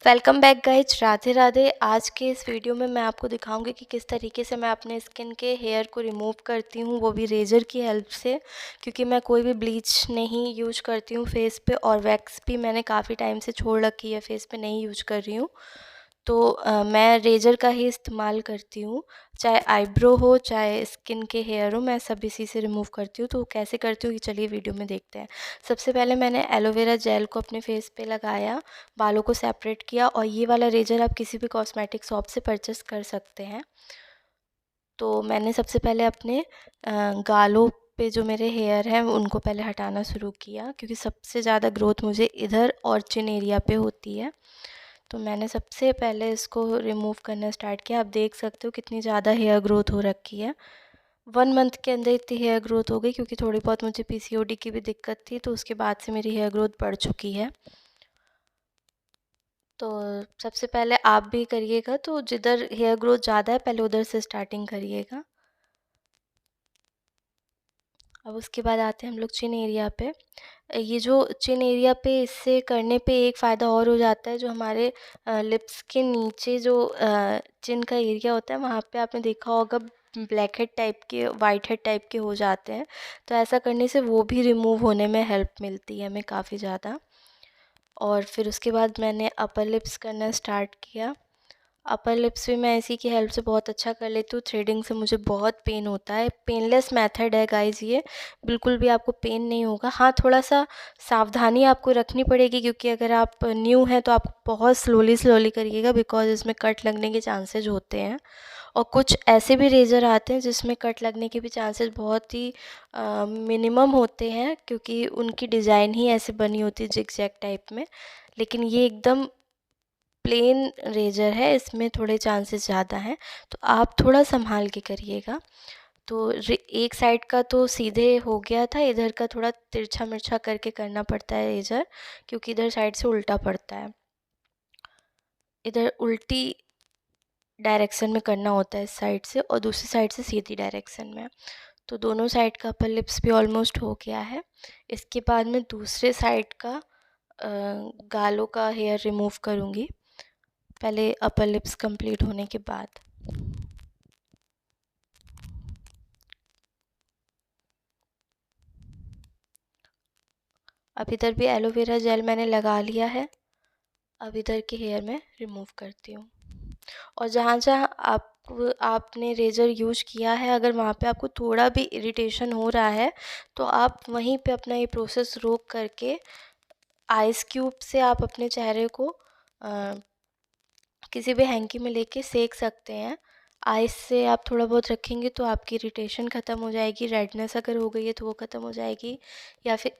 Welcome back guys, Radhe Radhe. आज के इस वीडियो में मैं आपको दिखाऊंगी कि किस तरीके से मैं अपने स्किन के हेयर को रिमूव करती हूँ, वो भी रेज़र की हेल्प से। क्योंकि मैं कोई भी ब्लीच नहीं यूज करती हूँ फेस पे, और वैक्स भी मैंने काफ़ी टाइम से छोड़ रखी है, फेस पे नहीं यूज कर रही हूँ। तो मैं रेज़र का ही इस्तेमाल करती हूँ। चाहे आईब्रो हो, चाहे स्किन के हेयर हो, मैं सब इसी से रिमूव करती हूँ। तो कैसे करती हूँ, ये चलिए वीडियो में देखते हैं। सबसे पहले मैंने एलोवेरा जेल को अपने फेस पे लगाया, बालों को सेपरेट किया, और ये वाला रेज़र आप किसी भी कॉस्मेटिक शॉप से परचेस कर सकते हैं। तो मैंने सबसे पहले अपने गालों पे जो मेरे हेयर हैं उनको पहले हटाना शुरू किया, क्योंकि सबसे ज़्यादा ग्रोथ मुझे इधर और चिन एरिया पे होती है। तो मैंने सबसे पहले इसको रिमूव करना स्टार्ट किया। आप देख सकते हो कितनी ज़्यादा हेयर ग्रोथ हो रखी है। 1 मंथ के अंदर इतनी हेयर ग्रोथ हो गई, क्योंकि थोड़ी बहुत मुझे पीसीओडी की भी दिक्कत थी, तो उसके बाद से मेरी हेयर ग्रोथ बढ़ चुकी है। तो सबसे पहले आप भी करिएगा, तो जिधर हेयर ग्रोथ ज़्यादा है पहले उधर से स्टार्टिंग करिएगा। अब उसके बाद आते हैं हम लोग चिन एरिया पे। ये जो चिन एरिया पे इससे करने पे एक फ़ायदा और हो जाता है, जो हमारे लिप्स के नीचे जो चिन का एरिया होता है, वहाँ पे आपने देखा होगा ब्लैक हेड टाइप के, वाइट हेड टाइप के हो जाते हैं। तो ऐसा करने से वो भी रिमूव होने में हेल्प मिलती है हमें काफ़ी ज़्यादा। और फिर उसके बाद मैंने अपर लिप्स करना स्टार्ट किया। अपर लिप्स भी मैं इसी की हेल्प से बहुत अच्छा कर लेती हूँ। थ्रेडिंग से मुझे बहुत पेन होता है। पेनलेस मेथड है गाइस ये, बिल्कुल भी आपको पेन नहीं होगा। हाँ, थोड़ा सा सावधानी आपको रखनी पड़ेगी, क्योंकि अगर आप न्यू हैं तो आप बहुत स्लोली स्लोली करिएगा, बिकॉज इसमें कट लगने के चांसेस होते हैं। और कुछ ऐसे भी रेज़र आते हैं जिसमें कट लगने के भी चांसेस बहुत ही मिनिमम होते हैं, क्योंकि उनकी डिज़ाइन ही ऐसे बनी होती है जिग-जैग टाइप में। लेकिन ये एकदम प्लेन रेज़र है, इसमें थोड़े चांसेस ज़्यादा हैं, तो आप थोड़ा संभाल के करिएगा। तो एक साइड का तो सीधे हो गया था, इधर का थोड़ा तिरछा मिर्छा करके करना पड़ता है रेज़र, क्योंकि इधर साइड से उल्टा पड़ता है। इधर उल्टी डायरेक्शन में करना होता है इस साइड से, और दूसरी साइड से सीधी डायरेक्शन में। तो दोनों साइड का अपर लिप्स भी ऑलमोस्ट हो गया है। इसके बाद मैं दूसरे साइड का गालों का हेयर रिमूव करूँगी, पहले अपर लिप्स कंप्लीट होने के बाद। अब इधर भी एलोवेरा जेल मैंने लगा लिया है। अब इधर के हेयर में रिमूव करती हूँ। और जहाँ जहाँ आपने रेज़र यूज किया है, अगर वहाँ पे आपको थोड़ा भी इरिटेशन हो रहा है, तो आप वहीं पे अपना ये प्रोसेस रोक करके आइस क्यूब से आप अपने चेहरे को किसी भी हैंकी में लेके सेक सकते हैं। आइस से आप थोड़ा बहुत रखेंगे तो आपकी इरिटेशन ख़त्म हो जाएगी। रेडनेस अगर हो गई है तो वो ख़त्म हो जाएगी, या फिर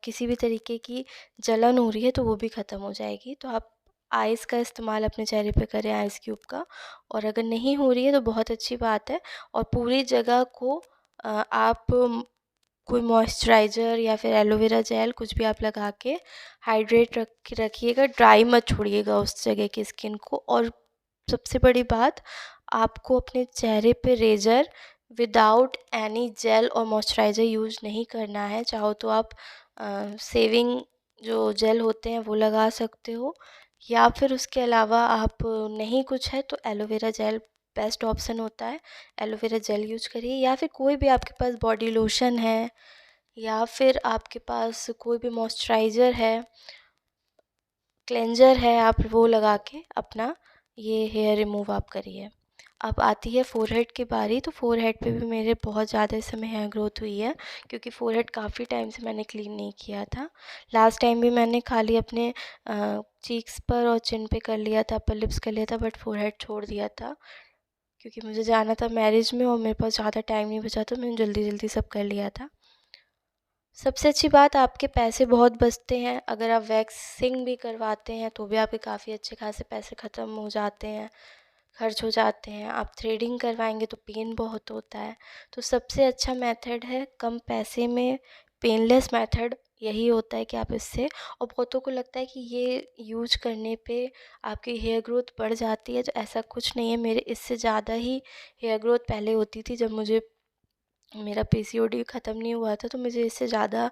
किसी भी तरीके की जलन हो रही है तो वो भी ख़त्म हो जाएगी। तो आप आइस का इस्तेमाल अपने चेहरे पे करें, आइस क्यूब का। और अगर नहीं हो रही है तो बहुत अच्छी बात है। और पूरी जगह को आप कोई मॉइस्चराइज़र या फिर एलोवेरा जेल कुछ भी आप लगा के हाइड्रेट रखिएगा। ड्राई मत छोड़िएगा उस जगह की स्किन को। और सबसे बड़ी बात, आपको अपने चेहरे पे रेज़र विदाउट एनी जेल और मॉइस्चराइज़र यूज़ नहीं करना है। चाहो तो आप सेविंग जो जेल होते हैं वो लगा सकते हो, या फिर उसके अलावा आप नहीं कुछ है तो एलोवेरा जेल बेस्ट ऑप्शन होता है। एलोवेरा जेल यूज करिए, या फिर कोई भी आपके पास बॉडी लोशन है, या फिर आपके पास कोई भी मॉइस्चराइज़र है, क्लेंजर है, आप वो लगा के अपना ये हेयर रिमूव आप करिए। अब आती है फ़ोरहेड की बारी। तो फ़ोरहेड पे भी मेरे बहुत ज़्यादा इस समय हेयर ग्रोथ हुई है, क्योंकि फ़ोरहेड काफ़ी टाइम से मैंने क्लीन नहीं किया था। लास्ट टाइम भी मैंने खाली अपने चीक्स पर और चिन पे कर लिया था, अपर लिप्स कर लिया था, बट फ़ोरहेड छोड़ दिया था, क्योंकि मुझे जाना था मैरिज में और मेरे पास ज़्यादा टाइम नहीं बचा, तो मैंने जल्दी जल्दी सब कर लिया था। सबसे अच्छी बात, आपके पैसे बहुत बचते हैं। अगर आप वैक्सिंग भी करवाते हैं तो भी आपके काफ़ी अच्छे खासे पैसे ख़त्म हो जाते हैं, खर्च हो जाते हैं। आप थ्रेडिंग करवाएंगे तो पेन बहुत होता है। तो सबसे अच्छा मेथड है कम पैसे में पेनलेस मेथड, यही होता है कि आप इससे। और बहुतों को लगता है कि ये यूज करने पे आपकी हेयर ग्रोथ बढ़ जाती है, तो ऐसा कुछ नहीं है। मेरे इससे ज़्यादा ही हेयर ग्रोथ पहले होती थी, जब मुझे मेरा पीसीओडी ख़त्म नहीं हुआ था तो मुझे इससे ज़्यादा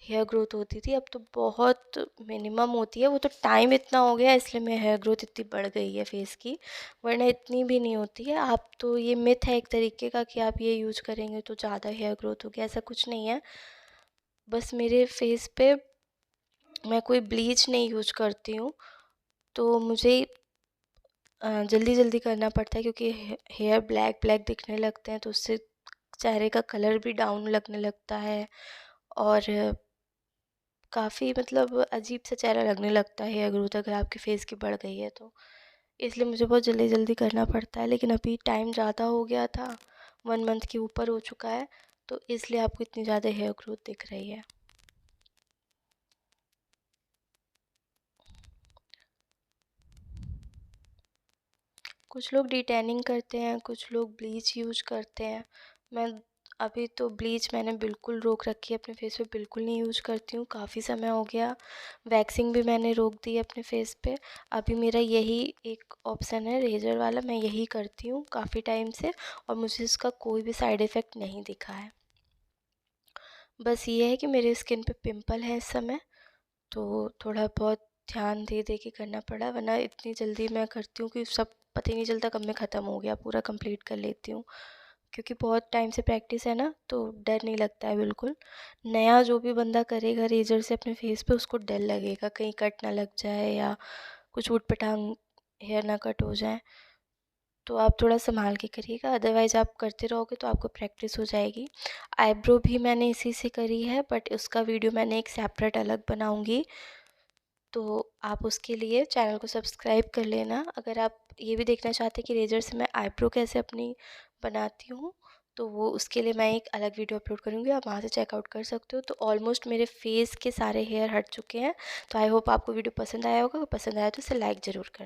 हेयर ग्रोथ होती थी। अब तो बहुत मिनिमम होती है, वो तो टाइम इतना हो गया इसलिए मेरी हेयर ग्रोथ इतनी बढ़ गई है फेस की, वरना इतनी भी नहीं होती है। आप तो ये मिथ है एक तरीके का कि आप ये यूज़ करेंगे तो ज़्यादा हेयर ग्रोथ होगी, ऐसा कुछ नहीं है। बस मेरे फेस पे मैं कोई ब्लीच नहीं यूज करती हूँ, तो मुझे जल्दी जल्दी करना पड़ता है क्योंकि हेयर ब्लैक ब्लैक दिखने लगते हैं तो उससे चेहरे का कलर भी डाउन लगने लगता है और काफ़ी मतलब अजीब सा चेहरा लगने लगता है हेयर ग्रोथ अगर आपके फेस की बढ़ गई है तो। इसलिए मुझे बहुत जल्दी जल्दी करना पड़ता है, लेकिन अभी टाइम ज़्यादा हो गया था, 1 मंथ के ऊपर हो चुका है, तो इसलिए आपको इतनी ज़्यादा हेयर ग्रोथ दिख रही है। कुछ लोग डिटैनिंग करते हैं, कुछ लोग ब्लीच यूज करते हैं। मैं अभी तो ब्लीच मैंने बिल्कुल रोक रखी है, अपने फेस पे बिल्कुल नहीं यूज करती हूँ, काफ़ी समय हो गया। वैक्सिंग भी मैंने रोक दी है अपने फेस पे। अभी मेरा यही एक ऑप्शन है रेजर वाला, मैं यही करती हूँ काफ़ी टाइम से और मुझे इसका कोई भी साइड इफ़ेक्ट नहीं दिखा है। बस ये है कि मेरे स्किन पे पिंपल है इस समय, तो थोड़ा बहुत ध्यान दे दे के करना पड़ा, वरना इतनी जल्दी मैं करती हूँ कि सब पता ही नहीं चलता कब में ख़त्म हो गया, पूरा कंप्लीट कर लेती हूँ। क्योंकि बहुत टाइम से प्रैक्टिस है ना, तो डर नहीं लगता है बिल्कुल। नया जो भी बंदा करेगा रेजर से अपने फेस पे, उसको डर लगेगा कहीं कट ना लग जाए या कुछ ऊट-पटांग हेयर ना कट हो जाए। तो आप थोड़ा संभाल के करिएगा, अदरवाइज़ आप करते रहोगे तो आपको प्रैक्टिस हो जाएगी। आईब्रो भी मैंने इसी से करी है, बट उसका वीडियो मैंने एक सेपरेट अलग बनाऊँगी, तो आप उसके लिए चैनल को सब्सक्राइब कर लेना। अगर आप ये भी देखना चाहते हैं कि रेजर से मैं आईब्रो कैसे अपनी बनाती हूँ, तो वो उसके लिए मैं एक अलग वीडियो अपलोड करूँगी, आप वहाँ से चेकआउट कर सकते हो। तो ऑलमोस्ट मेरे फेस के सारे हेयर हट चुके हैं। तो आई होप आपको वीडियो पसंद आया होगा, अगर पसंद आया तो इसे लाइक ज़रूर करना।